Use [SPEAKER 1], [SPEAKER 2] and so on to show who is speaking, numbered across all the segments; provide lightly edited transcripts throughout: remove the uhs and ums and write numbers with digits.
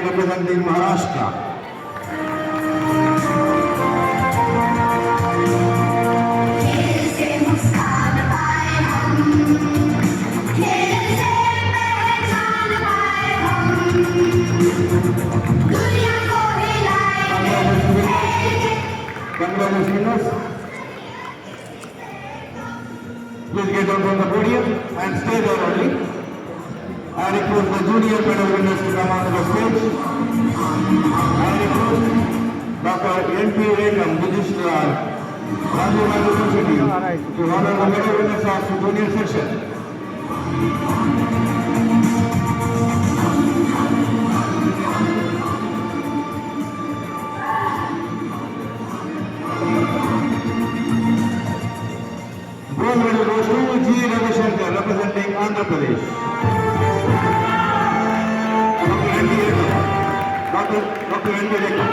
[SPEAKER 1] representing Maharashtra. Please get down from the podium and stay there only. I request the junior medal winners to come onto the stage. I request Dr. N.P. Rekam, Registrar, Rajiv Gandhi University, to honor the medal winners of the junior section. Gold medal goes to G. Ravishankar, representing Andhra Pradesh. Dr. N.P. Rekam.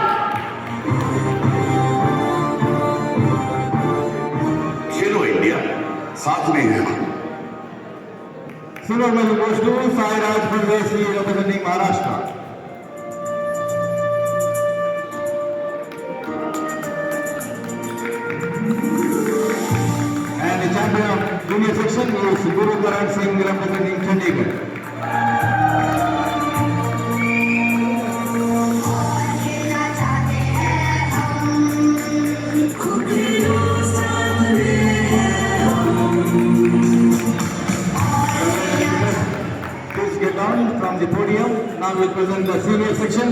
[SPEAKER 2] Khelo India साथ में है.
[SPEAKER 1] Silver medal goes to Sai Raj Pardesi, representing Maharashtra. And the champion of junior section is Guru Karan Singh, representing Chandigarh. From the podium, now we present the senior section.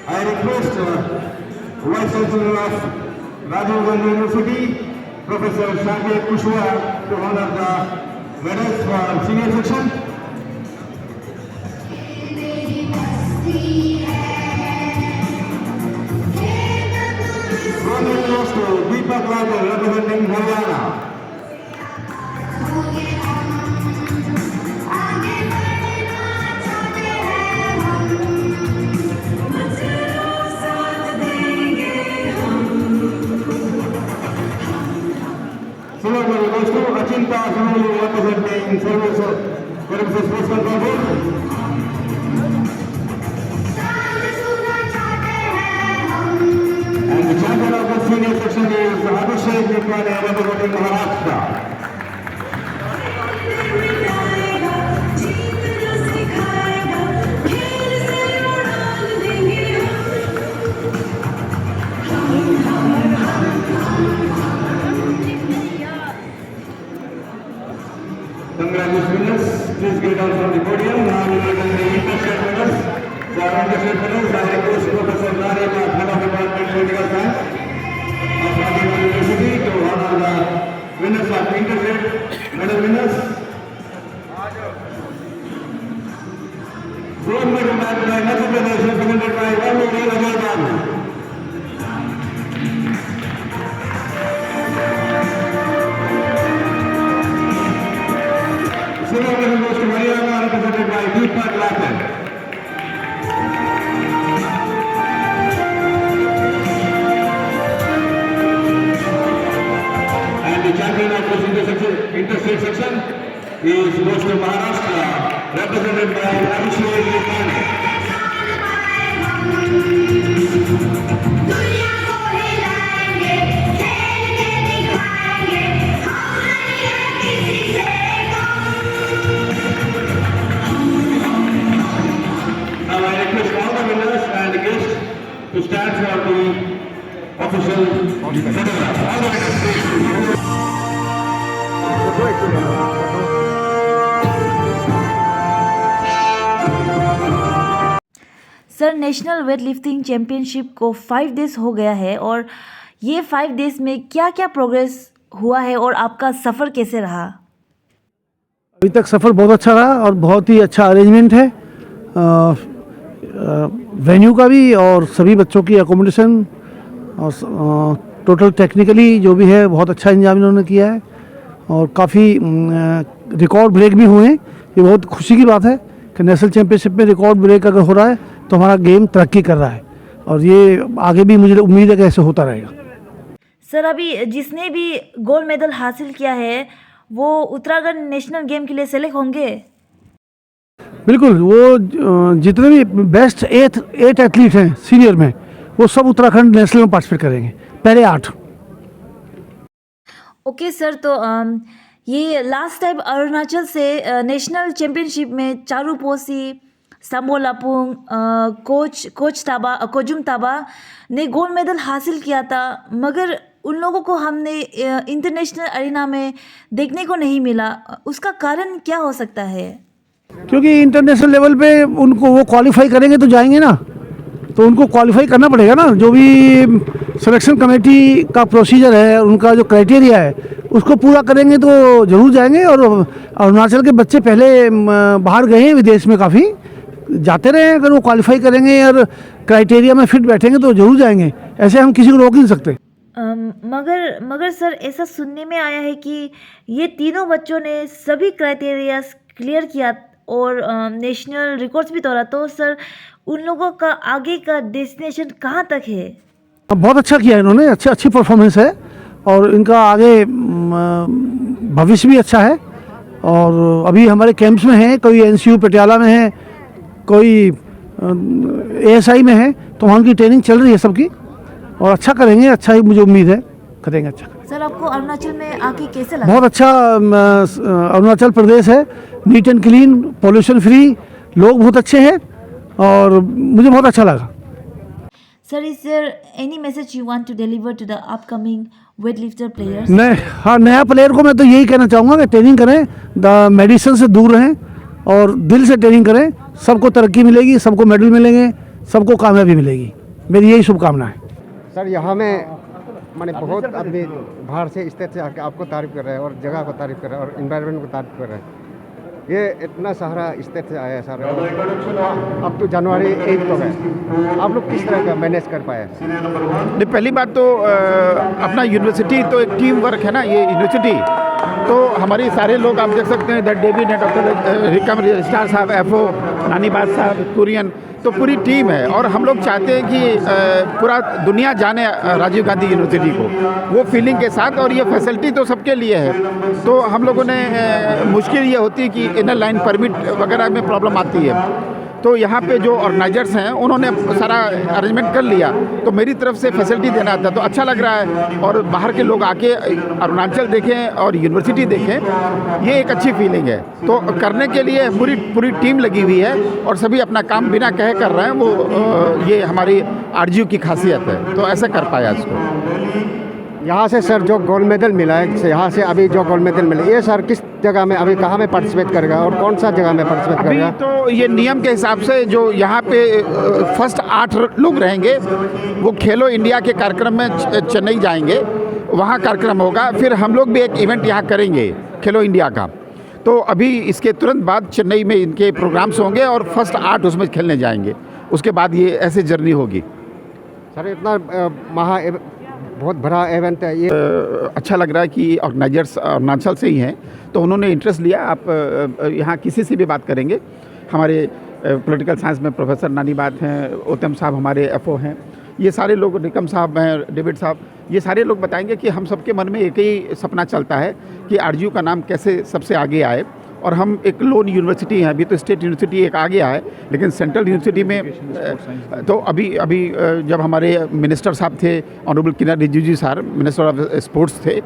[SPEAKER 1] I request Vice Chancellor of Rajiv Gandhi University, Professor Shakir Kushwaha, to honor the medals for senior section. Gold medal goes to Deepak Lagar, representing Haryana. Silver medal goes to Achinta Sunulu, representing Services Sports Control Board. And the champion of the senior section is Abhishek Nikwane, representing Maharashtra. Congratulations, please get down from the podium. Now we will present the interstate winners. For interstate winners, I request Professor Narima, Head of Department Political Science of Rajiv Gandhi University, to honor the winners of interstate medal winners. Gold medal match by Madhya Pradesh, represented by Valluri Ajay Babu. Silver medal goes to Haryana, represented by Deepak Lagar. And the champion of this interstate section is goes to Maharashtra, represented by Abhishek Nikwane. To stand for the official photograph. All the way to stage.
[SPEAKER 3] Sir, national weight lifting championship को 5 days हो गया है और ये 5 days में क्या क्या progress हुआ है और आपका सफ़र कैसे रहा?
[SPEAKER 4] अभी तक सफ़र बहुत अच्छा रहा और बहुत ही अच्छा अरेंजमेंट है वेन्यू का भी और सभी बच्चों की एकोमोडेशन और टोटल टेक्निकली जो भी है बहुत अच्छा इंतजाम इन्होंने किया है और काफ़ी रिकॉर्ड ब्रेक भी हुए हैं। ये बहुत खुशी की बात है कि नेशनल चैम्पियनशिप में रिकॉर्ड ब्रेक अगर हो रहा है तो हमारा गेम तरक्की कर रहा है और ये आगे भी मुझे उम्मीद है कि ऐसे होता रहेगा।
[SPEAKER 3] सर, अभी जिसने भी गोल्ड मेडल हासिल किया है वो उत्तराखंड नेशनल गेम के लिए सेलेक्ट होंगे?
[SPEAKER 4] बिल्कुल, वो जितने भी बेस्ट एट एथलीट हैं सीनियर में वो सब उत्तराखंड नेशनल में पार्टिसिपेट करेंगे, पहले 8।
[SPEAKER 3] ओके सर, तो ये लास्ट टाइम अरुणाचल से नेशनल चैम्पियनशिप में चारूपोसी, साम्बो लापुंग, कोजुम ताबा ने गोल्ड मेडल हासिल किया था, मगर उन लोगों को हमने इंटरनेशनल अरीना में देखने को नहीं मिला। उसका कारण क्या हो सकता है?
[SPEAKER 4] क्योंकि इंटरनेशनल लेवल पे उनको वो क्वालिफाई करेंगे तो जाएंगे ना, तो उनको क्वालिफाई करना पड़ेगा ना। जो भी सिलेक्शन कमेटी का प्रोसीजर है, उनका जो क्राइटेरिया है उसको पूरा करेंगे तो ज़रूर जाएंगे। और अरुणाचल के बच्चे पहले बाहर गए हैं विदेश में, काफ़ी जाते रहे हैं। अगर वो क्वालिफाई करेंगे और क्राइटेरिया में फिट बैठेंगे तो ज़रूर जाएंगे, ऐसे हम किसी को रोक नहीं सकते।
[SPEAKER 3] मगर सर, ऐसा सुनने में आया है कि ये तीनों बच्चों ने सभी क्राइटेरिया क्लियर किया और नेशनल रिकॉर्ड्स भी तोड़ा, तो सर उन लोगों का आगे का डेस्टिनेशन कहाँ तक है?
[SPEAKER 4] बहुत अच्छा किया इन्होंने, अच्छी परफॉर्मेंस है और इनका आगे भविष्य भी अच्छा है। और अभी हमारे कैंप्स में हैं, कोई एनसीयू पटियाला में है, कोई एएसआई में है, तो वहाँ की ट्रेनिंग चल रही है सबकी और अच्छा करेंगे। अच्छा ही मुझे उम्मीद है करेंगे अच्छा।
[SPEAKER 3] सर, आपको अरुणाचल में आके कैसे लगा?
[SPEAKER 4] बहुत अच्छा अरुणाचल प्रदेश है, neat and clean, pollution free, लोग बहुत अच्छे हैं और मुझे बहुत अच्छा लगा।
[SPEAKER 3] Sir, is there any message you want to deliver to the upcoming weightlifter players?
[SPEAKER 4] नया प्लेयर को मैं तो यही कहना चाहूँगा कि ट्रेनिंग करें, मेडिसिन से दूर रहें और दिल से ट्रेनिंग करें। सबको तरक्की मिलेगी, सबको मेडल मिलेंगे, सबको कामयाबी मिलेगी। मेरी यही शुभकामना है।
[SPEAKER 5] सर, यहाँ में मैंने बहुत आदमी बाहर से स्टेट से आके आपको तारीफ़ कर रहे हैं और जगह को तारीफ़ कर रहे हैं और इन्वायरमेंट को तारीफ़ कर रहे हैं। ये इतना सारा स्टेट से आया है सर, अब तो जनवरी 8 तो है। आप लोग किस तरह का मैनेज कर पाए?
[SPEAKER 6] नहीं, पहली बात तो अपना यूनिवर्सिटी तो एक टीम वर्क है ना, ये यूनिवर्सिटी तो हमारी सारे लोग आप देख सकते हैं इधर डेविड है, डॉक्टर रिकम रजिस्ट्रार साहब, एफओ नानीबाज साहब, कुरियन, तो पूरी टीम है। और हम लोग चाहते हैं कि पूरा दुनिया जाने राजीव गांधी यूनिवर्सिटी को, वो फीलिंग के साथ। और ये फैसिलिटी तो सबके लिए है, तो हम लोगों ने मुश्किल ये होती है कि इनर लाइन परमिट वगैरह में प्रॉब्लम आती है। तो यहाँ पे जो ऑर्गेनाइजर्स हैं उन्होंने सारा अरेंजमेंट कर लिया, तो मेरी तरफ से फैसिलिटी देना था, तो अच्छा लग रहा है। और बाहर के लोग आके अरुणाचल देखें और यूनिवर्सिटी देखें, ये एक अच्छी फीलिंग है। तो करने के लिए पूरी टीम लगी हुई है और सभी अपना काम बिना कहे कर रहे हैं। वो ये हमारी आरजीयू की खासियत है, तो ऐसे कर पाया इसको।
[SPEAKER 5] यहाँ से सर जो गोल्ड मेडल मिला है, यहाँ से अभी जो गोल्ड मेडल मिला, ये सर किस जगह में, अभी कहाँ में पार्टिसिपेट करेगा और कौन सा जगह में पार्टिसिपेट करेगा?
[SPEAKER 6] अभी तो ये नियम के हिसाब से जो यहाँ पे फर्स्ट 8 लोग रहेंगे वो खेलो इंडिया के कार्यक्रम में चेन्नई जाएंगे, वहाँ कार्यक्रम होगा। फिर हम लोग भी एक इवेंट यहाँ करेंगे खेलो इंडिया का, तो अभी इसके तुरंत बाद चेन्नई में इनके प्रोग्राम्स होंगे और फर्स्ट 8 उसमें खेलने जाएंगे। उसके बाद ये ऐसे जर्नी होगी।
[SPEAKER 5] सर, इतना बहुत बड़ा इवेंट है ये।
[SPEAKER 6] अच्छा लग रहा है कि ऑर्गेनाइजर्स अरुणाचल से ही हैं, तो उन्होंने इंटरेस्ट लिया। आप यहाँ किसी से भी बात करेंगे, हमारे पॉलिटिकल साइंस में प्रोफेसर नानी बात हैं, उत्तम साहब हमारे एफओ हैं, ये सारे लोग, निकम साहब हैं, डेविड साहब, ये सारे लोग बताएंगे कि हम सबके मन में एक ही सपना चलता है कि आरजीयू का नाम कैसे सबसे आगे आए। और हम एक लोन यूनिवर्सिटी हैं, अभी तो स्टेट यूनिवर्सिटी एक आ गया है, लेकिन सेंट्रल यूनिवर्सिटी में तो अभी जब हमारे मिनिस्टर साहब थे, honourable Kiran Rijiju sir, minister of sports थे,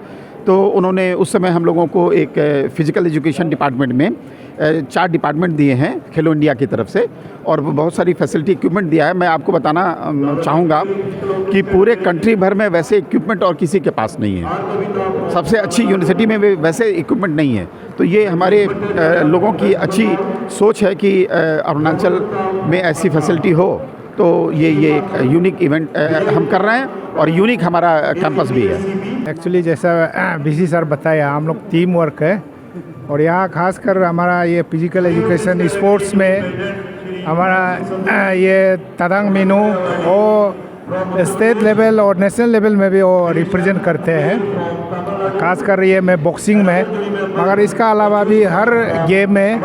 [SPEAKER 6] तो उन्होंने उस समय हम लोगों को एक फिजिकल एजुकेशन डिपार्टमेंट में 4 डिपार्टमेंट दिए हैं खेलो इंडिया की तरफ से, और बहुत सारी फैसिलिटी इक्विपमेंट दिया है। मैं आपको बताना चाहूँगा कि पूरे कंट्री भर में वैसे इक्विपमेंट और किसी के पास नहीं है। सबसे अच्छी यूनिवर्सिटी में वैसे इक्विपमेंट नहीं है। तो ये हमारे लोगों की अच्छी सोच है कि अरुणाचल में ऐसी फैसिलिटी हो तो ये एक यूनिक इवेंट हम कर रहे हैं और यूनिक हमारा कैंपस भी है।
[SPEAKER 7] एक्चुअली जैसा बीसी सर बताया, हम लोग टीम वर्क है और यहाँ खासकर हमारा ये फिजिकल एजुकेशन स्पोर्ट्स में हमारा ये तदांग मीनू और स्टेट लेवल और नेशनल लेवल में भी वो रिप्रेजेंट करते हैं। खासकर ये मैं बॉक्सिंग में, मगर इसका अलावा भी हर गेम में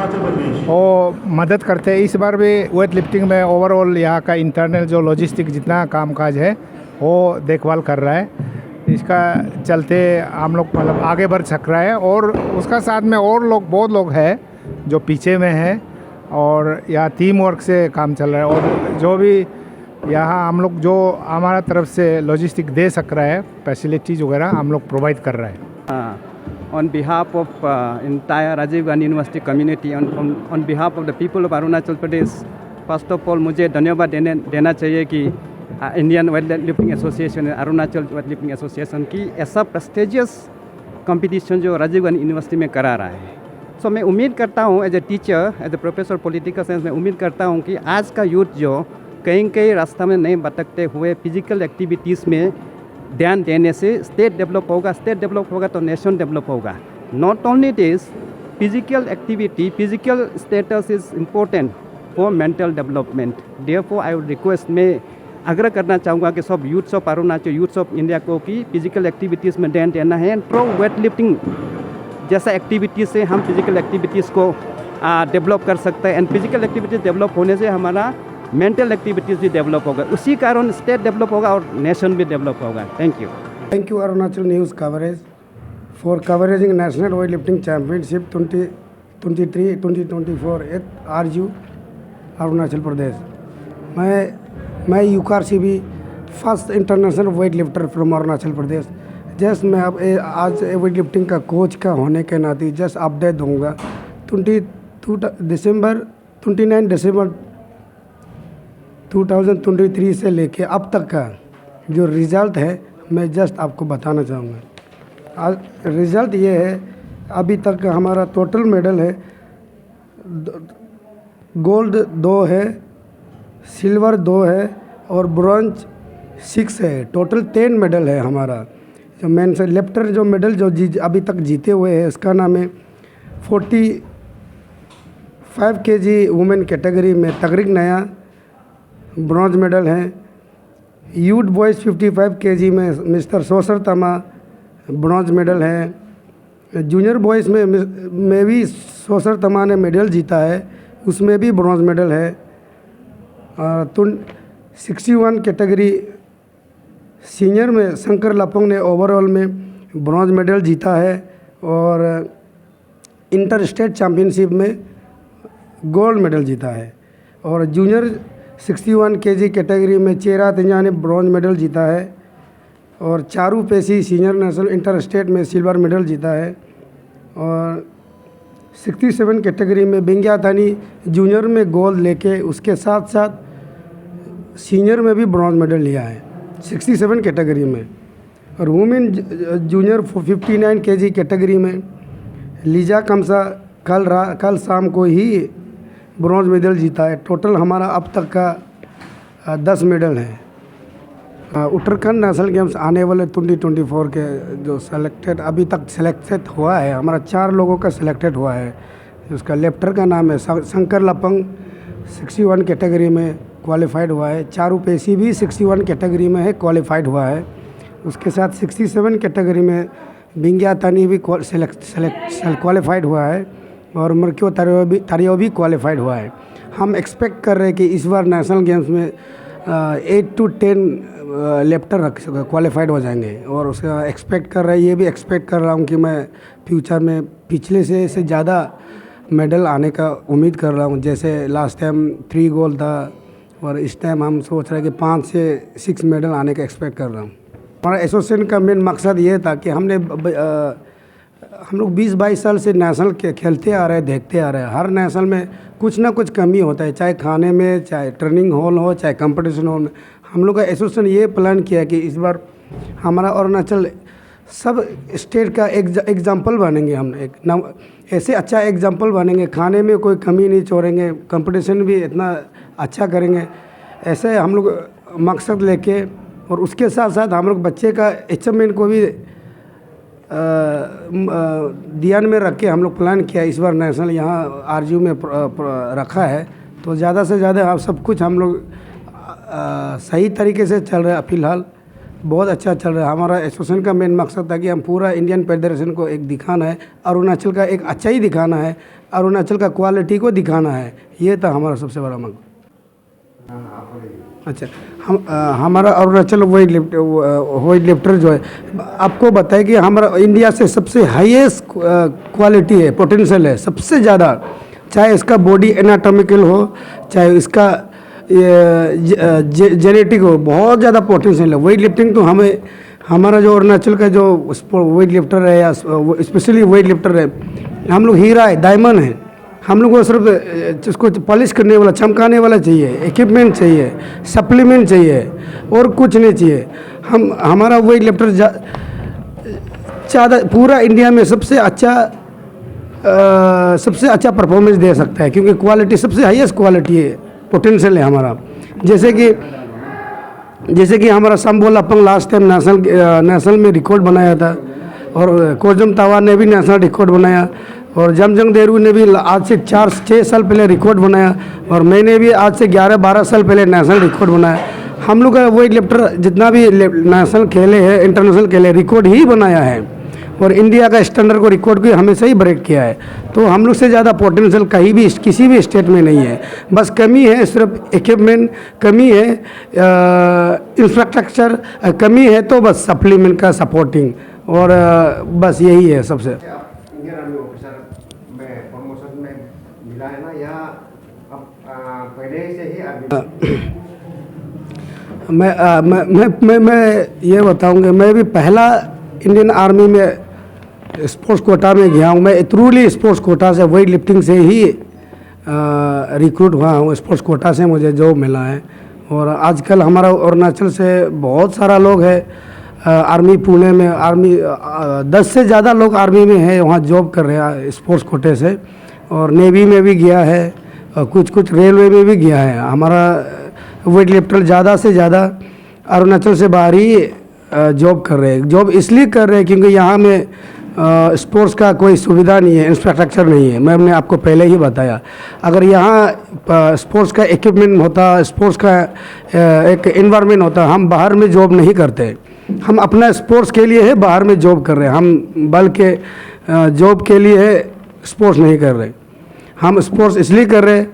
[SPEAKER 7] वो मदद करते हैं। इस बार भी वेट लिफ्टिंग में ओवरऑल यहाँ का इंटरनल जो लॉजिस्टिक जितना कामकाज है वो देखभाल कर रहा है। इसका चलते हम लोग मतलब आगे बढ़ सक रहा है और उसका साथ में और लोग, बहुत लोग हैं जो पीछे में हैं और यहाँ टीम वर्क से काम चल रहा है। और जो भी यहाँ हम लोग जो हमारा तरफ से लॉजिस्टिक दे सक रहा है, फैसिलिटीज़ वगैरह हम लोग प्रोवाइड कर रहे हैं।
[SPEAKER 8] On behalf of entire Rajiv Gandhi University community, on behalf of the people of Arunachal Pradesh, first of all मुझे धन्यवाद देना चाहिए कि Indian wait lifting association, Arunachal weight lifting association की ऐसा प्रेस्टिजियस कंपटीशन जो राजीव गांधी यूनिवर्सिटी में करा रहा है। सो मैं उम्मीद करता हूँ as a teacher, as a professor political science, मैं उम्मीद करता हूँ कि आज का यूथ जो कहीं रास्ता में नहीं भटकते हुए फिजिकल एक्टिविटीज़ में ध्यान देने से स्टेट डेवलप होगा, स्टेट डेवलप होगा तो नेशन डेवलप होगा। Not only this, physical activity, physical status is important for mental development. Therefore I would request, मैं आग्रह करना चाहूँगा कि सब youths of Arunachal, youths of India को कि फिजिकल एक्टिविटीज़ में ध्यान देना है। थ्रू वेट लिफ्टिंग जैसा एक्टिविटीज़ से हम फिजिकल एक्टिविटीज़ को डेवलप कर सकते हैं एंड फिजिकल एक्टिविटीज़ डेवलप होने से हमारा मेंटल एक्टिविटीज़ भी डेवलप होगा। उसी कारण स्टेट डेवलप होगा और नेशन भी डेवलप होगा। Thank you.
[SPEAKER 9] Thank you Arunachal News Coverage for covering National Weightlifting Championship 2023-2024 at RU Arunachal Pradesh. मैं UKRCB first international weight lifter from Arunachal Pradesh. Just मैं अब आज वेट लिफ्टिंग का कोच का होने के नाते जस्ट अपडेट दूंगा। 29 दिसंबर 2023 से लेके अब तक का जो रिज़ल्ट है मैं जस्ट आपको बताना चाहूँगा। आज रिज़ल्ट ये है, अभी तक का हमारा टोटल मेडल है, गोल्ड 2 है, सिल्वर 2 है और ब्रॉन्ज 6 है। टोटल 10 मेडल है हमारा। जो मेन से लेफ्टर जो मेडल जो अभी तक जीते हुए हैं उसका नाम है 45 kg वुमेन कैटेगरी में तगरिक नया ब्रॉन्ज मेडल है। यूथ बॉयज़ 55 kg में मिस्टर सोसर तमा ब्रॉन्ज मेडल है। जूनियर बॉयज़ में भी सोसर तमा ने मेडल जीता है, उसमें भी ब्रॉन्ज मेडल है। 61 कैटेगरी सीनियर में शंकर लपंग ने ओवरऑल में ब्रॉन्ज मेडल जीता है और इंटर स्टेट चैम्पियनशिप में गोल्ड मेडल जीता है। और जूनियर 61 kg कैटेगरी में चेरा तिंजा ने ब्रॉन्ज मेडल जीता है और चारू पेशी सीनियर नेशनल इंटर स्टेट में सिल्वर मेडल जीता है। और 67 कैटेगरी में बिंगिया थानी जूनियर में गोल्ड लेके उसके साथ साथ सीनियर में भी ब्रॉन्ज मेडल लिया है 67 कैटेगरी में। और वुमेन जूनियर 59 kg कैटेगरी में लीजा कमसा कल शाम को ही ब्रॉन्ज मेडल जीता है। टोटल हमारा अब तक का 10 मेडल है। उत्तराखंड नेशनल गेम्स आने वाले 2024 के जो सेलेक्टेड अभी तक सेलेक्टेड हुआ है, हमारा 4 लोगों का सिलेक्टेड हुआ है। उसका लेफ्टर का नाम है शंकर लपंग, 61 कैटेगरी में क्वालिफाइड हुआ है। चारू पेशी भी 61 कैटेगरी में है, क्वालिफाइड हुआ है। उसके साथ 67 कैटेगरी में बिंगिया तानी भी क्वालिफाइड हुआ है और मर्क्यो तारियो भी क्वालिफाइड हुआ है। हम एक्सपेक्ट कर रहे हैं कि इस बार नेशनल गेम्स में 8 to 10 लेफ्टर क्वालिफाइड हो जाएंगे और उसका एक्सपेक्ट कर रहा है, ये भी एक्सपेक्ट कर रहा हूँ कि मैं फ्यूचर में पिछले से ज़्यादा मेडल आने का उम्मीद कर रहा हूँ। जैसे लास्ट टाइम 3 गोल्ड था और इस टाइम हम सोच रहे हैं कि 5 से 6 मेडल आने का एक्सपेक्ट कर रहा हूँ। हमारा एसोसिएशन का मेन मकसद ये था कि हम लोग 20-22 साल से नेशनल खेलते आ रहे हैं, देखते आ रहे हैं। हर नेशनल में कुछ ना कुछ कमी होता है, चाहे खाने में, चाहे ट्रेनिंग हॉल हो, चाहे कंपटीशन हॉल में। हम लोग का एसोसिएशन ये प्लान किया कि इस बार हमारा अरुणाचल सब स्टेट का एग्जाम्पल बनेंगे। हम ऐसे अच्छा एग्जाम्पल बनेंगे, खाने में कोई कमी नहीं छोड़ेंगे, कंपटीशन भी इतना अच्छा करेंगे। ऐसे हम लोग मकसद लेके और उसके साथ साथ हम लोग बच्चे का अचीवमेंट को भी ध्यान में रख के हम लोग प्लान किया। इस बार नेशनल यहाँ आरजू में रखा है, तो ज़्यादा से ज़्यादा आप सब कुछ हम लोग सही तरीके से चल रहा है। फ़िलहाल बहुत अच्छा चल रहा है। हमारा एसोसिएशन का मेन मकसद था कि हम पूरा इंडियन फेडरेशन को एक दिखाना है, अरुणाचल का एक अच्छा ही दिखाना है, अरुणाचल का क्वालिटी को दिखाना है। ये था हमारा सबसे बड़ा मकसद। अच्छा, हमारा अरुणाचल वेट लिफ्टर जो है, आपको बताए कि हमारा इंडिया से सबसे हाईएस्ट क्वालिटी है, पोटेंशियल है सबसे ज़्यादा, चाहे इसका बॉडी एनाटॉमिकल हो, चाहे इसका जेनेटिक हो, बहुत ज़्यादा पोटेंशियल है। वेट लिफ्टिंग तो हमें, हमारा जो अरुणाचल का जो वेट लिफ्टर है या स्पेशली वेट लिफ्टर है, हम लोग हीरा है, डायमंड है। हम लोग को सिर्फ उसको पॉलिश करने वाला, चमकाने वाला चाहिए, इक्विपमेंट चाहिए, सप्लीमेंट चाहिए और कुछ नहीं चाहिए। हमारा वेट लिफ्टर ज़्यादा पूरा इंडिया में सबसे अच्छा परफॉर्मेंस दे सकता है, क्योंकि क्वालिटी सबसे हाईएस्ट क्वालिटी है, पोटेंशियल है हमारा। जैसे कि हमारा संबोल अपंग लास्ट टाइम नेशनल में रिकॉर्ड बनाया था, और कोजम तावा ने भी नेशनल रिकॉर्ड बनाया, और जमजंग देरू ने भी आज से 4-6 साल पहले रिकॉर्ड बनाया, और मैंने भी आज से 11-12 साल पहले नेशनल रिकॉर्ड बनाया। हम लोग का वेट लिफ्टर जितना भी नेशनल खेले हैं, इंटरनेशनल खेले, रिकॉर्ड ही बनाया है, और इंडिया का स्टैंडर्ड को रिकॉर्ड को हमेशा ही ब्रेक किया है। तो हम लोग से ज़्यादा पोटेंशियल कहीं भी किसी भी स्टेट में नहीं है। बस कमी है सिर्फ इक्विपमेंट, कमी है इंफ्रास्ट्रक्चर, कमी है तो बस सप्लीमेंट का सपोर्टिंग, और बस यही है सबसे।
[SPEAKER 5] इंडियन आर्मी ऑफिसर में प्रमोशन में मिला है ना, या अब पहले से ही आर्मी?
[SPEAKER 9] मैं ये बताऊंगा, मैं भी पहला इंडियन आर्मी में स्पोर्ट्स कोटा में गया हूँ। मैं थ्रूली स्पोर्ट्स कोटा से, वेट लिफ्टिंग से ही रिक्रूट हुआ हूँ। स्पोर्ट्स कोटा से मुझे जॉब मिला है, और आजकल हमारा अरुणाचल से बहुत सारा लोग है आर्मी, पुणे में आर्मी 10 से ज़्यादा लोग आर्मी में है, वहाँ जॉब कर रहे हैं स्पोर्ट्स कोटे से, और नेवी में भी गया है, और कुछ रेलवे में भी गया है। हमारा वेट लिफ्टर ज़्यादा से ज़्यादा अरुणाचल से बाहर ही जॉब कर रहे हैं। जॉब इसलिए कर रहे हैं क्योंकि यहाँ में स्पोर्ट्स का कोई सुविधा नहीं है, इंफ्रास्ट्रक्चर नहीं है। मैंने आपको पहले ही बताया, अगर यहाँ स्पोर्ट्स का इक्विपमेंट होता, स्पोर्ट्स का एक एनवायरनमेंट होता, हम बाहर में जॉब नहीं करते। हम अपना स्पोर्ट्स के लिए है बाहर में जॉब कर रहे हैं, हम बल्कि जॉब के लिए स्पोर्ट्स नहीं कर रहे। हम स्पोर्ट्स इसलिए कर रहे,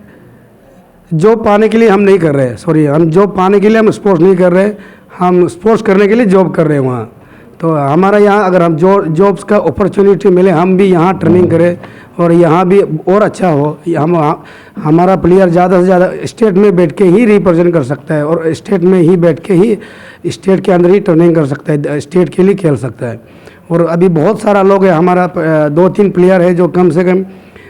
[SPEAKER 9] जॉब पाने के लिए हम नहीं कर रहे, सॉरी, हम जॉब पाने के लिए हम स्पोर्ट्स नहीं कर रहे, हम स्पोर्ट्स करने के लिए जॉब कर रहे हैं वहाँ। तो हमारा यहाँ अगर हम जॉब्स का अपॉर्चुनिटी मिले, हम भी यहाँ ट्रेनिंग करें और यहाँ भी और अच्छा हो, हमारा प्लेयर ज़्यादा से ज़्यादा स्टेट में बैठ के ही रिप्रेजेंट कर सकता है, और स्टेट में ही बैठ के ही स्टेट के अंदर ही ट्रेनिंग कर सकता है, स्टेट के लिए खेल सकता है। और अभी बहुत सारा लोग है, हमारा 2-3 प्लेयर है जो कम से कम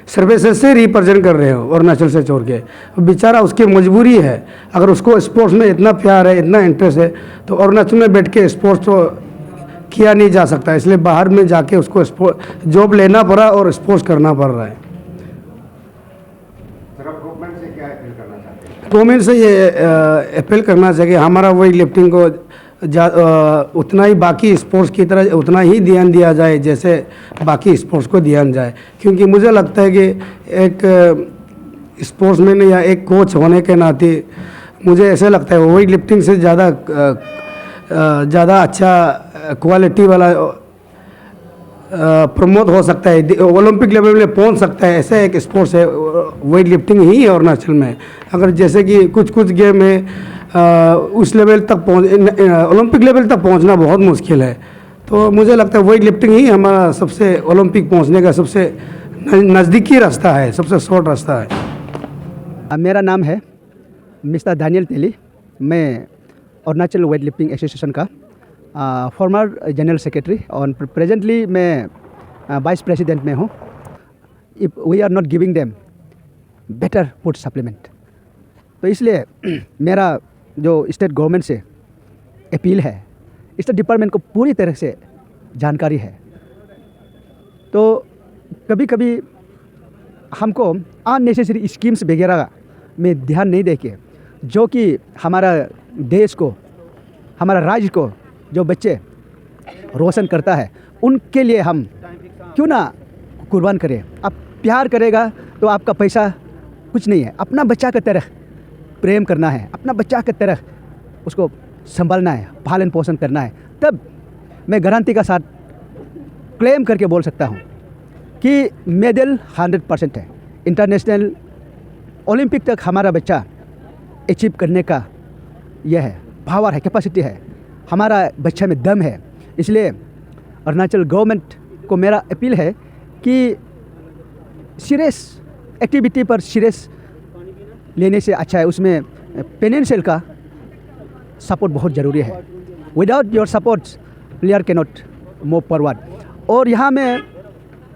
[SPEAKER 9] सर्विसेज से रिप्रेजेंट कर रहे हो अरुणाचल से छोड़ के। बेचारा उसकी मजबूरी है, अगर उसको स्पोर्ट्स में इतना प्यार है, इतना इंटरेस्ट है, तो अरुणाचल में बैठ के स्पोर्ट्स तो किया नहीं जा सकता, इसलिए बाहर में जाके उसको जॉब लेना पड़ा और स्पोर्ट्स करना पड़ रहा है।
[SPEAKER 5] गवर्नमेंट से क्या अपील करना चाहते हैं?
[SPEAKER 9] गवर्नमेंट से ये अपील करना चाहिए, हमारा वेट लिफ्टिंग को उतना ही बाकी स्पोर्ट्स की तरह उतना ही ध्यान दिया जाए जैसे बाकी स्पोर्ट्स को ध्यान जाए। क्योंकि मुझे लगता है कि एक स्पोर्ट्समैन या एक कोच होने के नाते मुझे ऐसा लगता है वेट लिफ्टिंग से ज़्यादा अच्छा क्वालिटी वाला प्रमोट हो सकता है, ओलंपिक लेवल में पहुंच सकता है। ऐसा एक स्पोर्ट्स है वेट लिफ्टिंग ही अरुणाचल में। अगर जैसे कि कुछ गेम है उस लेवल तक ओलंपिक लेवल तक पहुंचना बहुत मुश्किल है, तो मुझे लगता है वेट लिफ्टिंग ही हमारा सबसे ओलंपिक पहुंचने का सबसे नज़दीकी रास्ता है, सबसे शॉर्ट रास्ता है।
[SPEAKER 10] मेरा नाम है मिस्टर दानियल तेली। मैं अरुणाचल वेट लिफ्टिंग एसोसिएशन का फॉर्मर जनरल सेक्रेटरी और प्रेजेंटली मैं वाइस प्रेसिडेंट में हूँ। If we are not giving them better food supplement, तो इसलिए मेरा जो स्टेट गवर्नमेंट से अपील है, स्टेट डिपार्टमेंट को पूरी तरह से जानकारी है। तो कभी कभी हमको अननेसेसरी स्कीम्स वगैरह में ध्यान नहीं देके जो कि हमारा देश को, हमारा राज्य को जो बच्चे रोशन करता है, उनके लिए हम क्यों ना कुर्बान करें। आप प्यार करेगा तो आपका पैसा कुछ नहीं है। अपना बच्चा की तरह प्रेम करना है, अपना बच्चा की तरह उसको संभालना है, पालन पोषण करना है। तब मैं गारंटी का साथ क्लेम करके बोल सकता हूँ कि मेडल 100% है। इंटरनेशनल ओलंपिक तक हमारा बच्चा अचीव करने का यह है, पावर है, कैपेसिटी है, हमारा बच्चे में दम है। इसलिए अरुणाचल गवर्नमेंट को मेरा अपील है कि सीरियस एक्टिविटी पर सीरियस लेने से अच्छा है, उसमें फाइनेंशियल का सपोर्ट बहुत ज़रूरी है। Without your support player can not move forward. और यहाँ में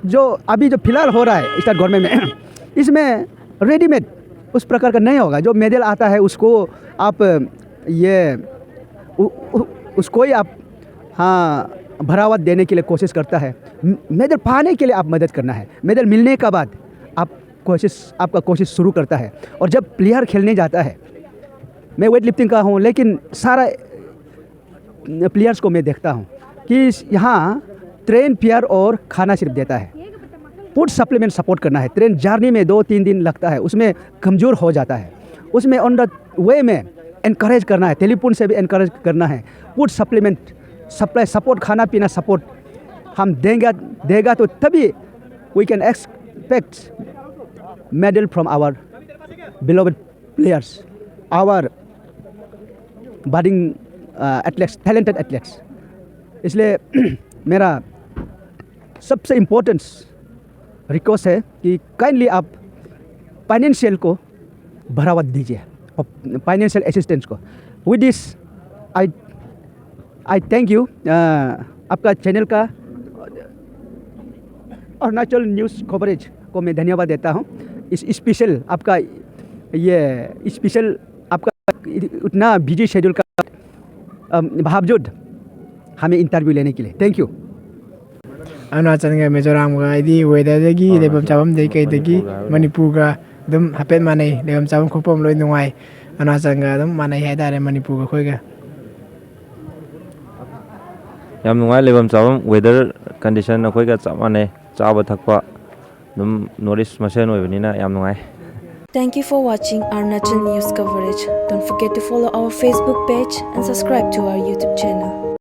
[SPEAKER 10] जो अभी जो फिलहाल हो रहा है स्टेट गवर्नमेंट में, इसमें रेडीमेड उस प्रकार का नहीं होगा। जो मेडल आता है उसको आप उसको ही आप बढ़ावा देने के लिए कोशिश करता है। मेडल पाने के लिए आप मदद करना है, मेडल मिलने के बाद आपका कोशिश शुरू करता है। और जब प्लेयर खेलने जाता है, मैं वेट लिफ्टिंग का हूँ, लेकिन सारा प्लेयर्स को मैं देखता हूँ कि यहाँ ट्रेन फेयर और खाना सिर्फ देता है, फूड सप्लीमेंट सपोर्ट करना है। ट्रेन जर्नी में 2-3 दिन लगता है, उसमें कमज़ोर हो जाता है, उसमें ऑन द वे में इनकरेज करना है, टेलीफोन से भी इनकरेज करना है। फूड सप्लीमेंट सप्लाई सपोर्ट, खाना पीना सपोर्ट हम देगा तो तभी we can expect medal from our beloved players, our budding athletes, talented athletes. इसलिए मेरा सबसे इम्पोर्टेंट रिक्वेस्ट है कि काइंडली आप फाइनेंशियल को बढ़ावा दीजिए, फाइनेंशियल असिस्टेंस को। With this I thank you. आपका चैनल का अरुणाचल न्यूज़ कवरेज को मैं धन्यवाद देता हूँ। इस स्पेशल आपका उतना बिजी शेड्यूल का बावजूद हमें इंटरव्यू लेने के लिए थैंक यू।
[SPEAKER 11] अरुणाचल का मिजोरम का इदी वेदरदगी लेबम चाबम दे कईदगी मणिपुर का दम हापेन माने लेबम चाबम खोपम लोय नुंगाई अरुणाचल का दम माने हाइदारे मणिपुर का खोइगा
[SPEAKER 12] याम नुंगाई लेबम चाबम वेदर कंडीशन अखोइगा चाब माने चाबा थकपा दम नॉर्थ ईस्ट मसेन ओइबनिना याम नुंगाई।
[SPEAKER 13] Thank you for watching Arunachal News coverage. Don't forget to follow our Facebook page and subscribe to our YouTube channel.